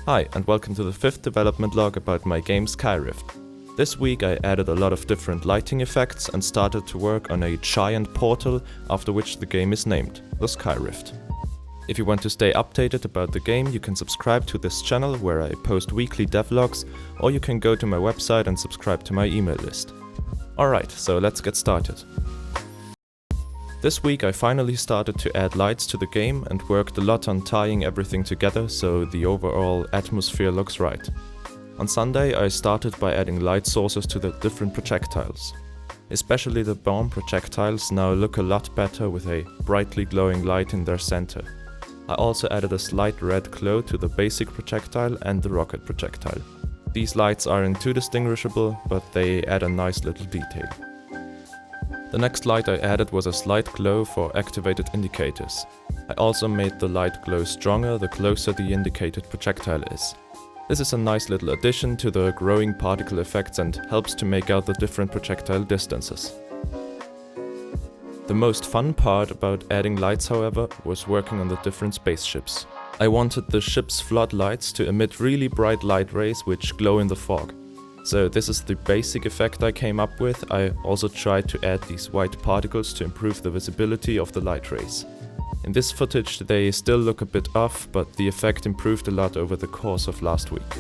Hi, and welcome to the 5th development log about my game Skyrift. This week I added a lot of different lighting effects and started to work on a giant portal after which the game is named, the Skyrift. If you want to stay updated about the game, you can subscribe to this channel where I post weekly devlogs, or you can go to my website and subscribe to my email list. Alright, so let's get started. This week I finally started to add lights to the game and worked a lot on tying everything together so the overall atmosphere looks right. On Sunday I started by adding light sources to the different projectiles. Especially the bomb projectiles now look a lot better with a brightly glowing light in their center. I also added a slight red glow to the basic projectile and the rocket projectile. These lights aren't too distinguishable, but they add a nice little detail. The next light I added was a slight glow for activated indicators. I also made the light glow stronger the closer the indicated projectile is. This is a nice little addition to the growing particle effects and helps to make out the different projectile distances. The most fun part about adding lights, however, was working on the different spaceships. I wanted the ship's floodlights to emit really bright light rays which glow in the fog. So this is the basic effect I came up with. I also tried to add these white particles to improve the visibility of the light rays. In this footage they still look a bit off, but the effect improved a lot over the course of last week.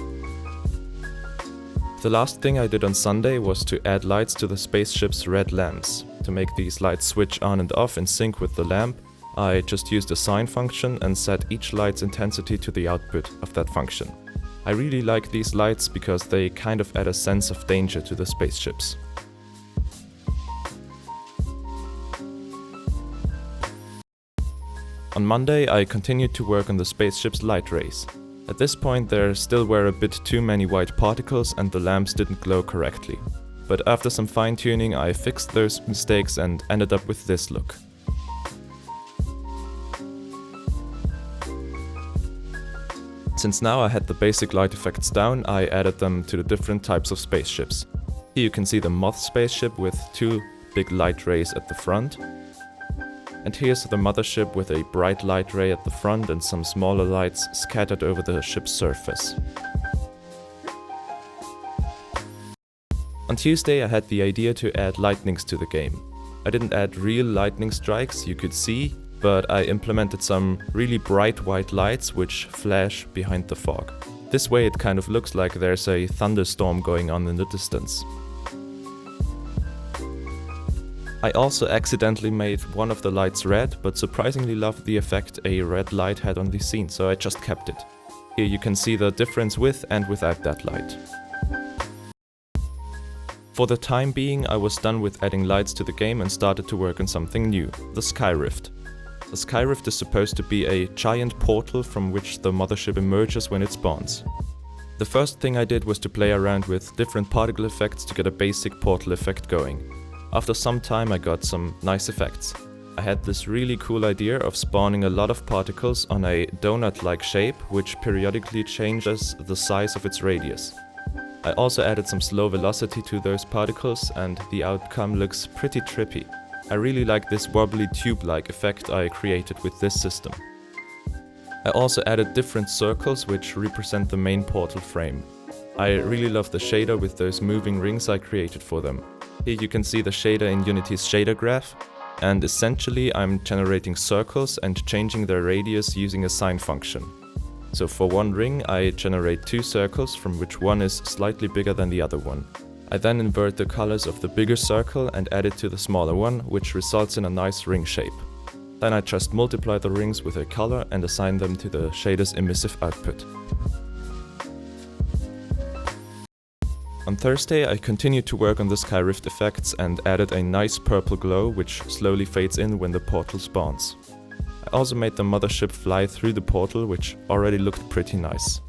The last thing I did on Sunday was to add lights to the spaceship's red lamps. To make these lights switch on and off in sync with the lamp, I just used a sine function and set each light's intensity to the output of that function. I really like these lights because they kind of add a sense of danger to the spaceships. On Monday I continued to work on the spaceship's light rays. At this point there still were a bit too many white particles and the lamps didn't glow correctly. But after some fine-tuning I fixed those mistakes and ended up with this look. Since now I had the basic light effects down, I added them to the different types of spaceships. Here you can see the Moth spaceship with two big light rays at the front. And here's the Mothership with a bright light ray at the front and some smaller lights scattered over the ship's surface. On Tuesday I had the idea to add lightnings to the game. I didn't add real lightning strikes you could see, but I implemented some really bright white lights which flash behind the fog. This way it kind of looks like there's a thunderstorm going on in the distance. I also accidentally made one of the lights red, but surprisingly loved the effect a red light had on the scene, so I just kept it. Here you can see the difference with and without that light. For the time being I was done with adding lights to the game and started to work on something new, the Skyrift. The Skyrift is supposed to be a giant portal from which the mothership emerges when it spawns. The first thing I did was to play around with different particle effects to get a basic portal effect going. After some time I got some nice effects. I had this really cool idea of spawning a lot of particles on a donut-like shape which periodically changes the size of its radius. I also added some slow velocity to those particles and the outcome looks pretty trippy. I really like this wobbly tube-like effect I created with this system. I also added different circles which represent the main portal frame. I really love the shader with those moving rings I created for them. Here you can see the shader in Unity's shader graph, and essentially I'm generating circles and changing their radius using a sine function. So for one ring I generate two circles from which one is slightly bigger than the other one. I then invert the colors of the bigger circle and add it to the smaller one, which results in a nice ring shape. Then I just multiply the rings with a color and assign them to the shader's emissive output. On Thursday I continued to work on the Skyrift effects and added a nice purple glow which slowly fades in when the portal spawns. I also made the mothership fly through the portal, which already looked pretty nice.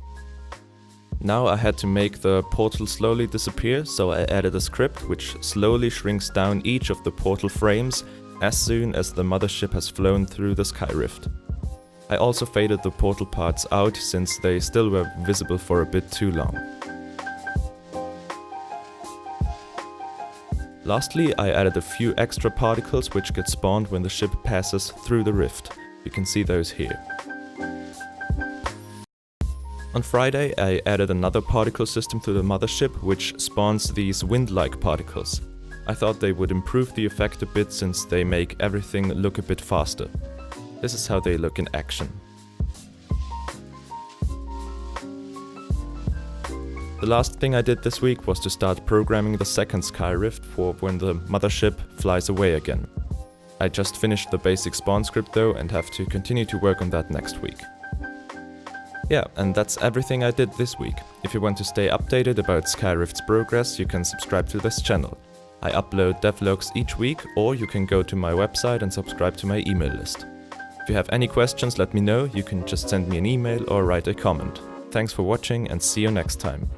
Now I had to make the portal slowly disappear, so I added a script which slowly shrinks down each of the portal frames as soon as the mothership has flown through the Skyrift. I also faded the portal parts out since they still were visible for a bit too long. Lastly, I added a few extra particles which get spawned when the ship passes through the rift. You can see those here. On Friday, I added another particle system to the mothership, which spawns these wind-like particles. I thought they would improve the effect a bit since they make everything look a bit faster. This is how they look in action. The last thing I did this week was to start programming the second Skyrift for when the mothership flies away again. I just finished the basic spawn script though and have to continue to work on that next week. Yeah, and that's everything I did this week. If you want to stay updated about Skyrift's progress, you can subscribe to this channel. I upload devlogs each week, or you can go to my website and subscribe to my email list. If you have any questions, let me know. You can just send me an email or write a comment. Thanks for watching and see you next time.